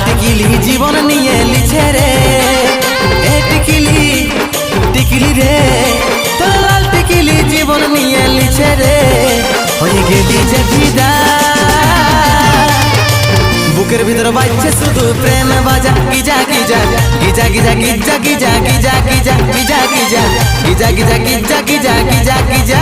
টিকিলি জীবন নিয়ে লিছে রে, এ টিকিলি টিকিলি রে, তোর লাল টিকিলি জীবন নিয়ে লিছে রে। হয়ে গেলি যে ফিদা, বুকের ভিতর বাজছে শুধু প্রেম বাজা। Giza Giza Giza Giza Giza Giza Giza Giza Giza Giza Giza Giza Giza Giza Giza Giza.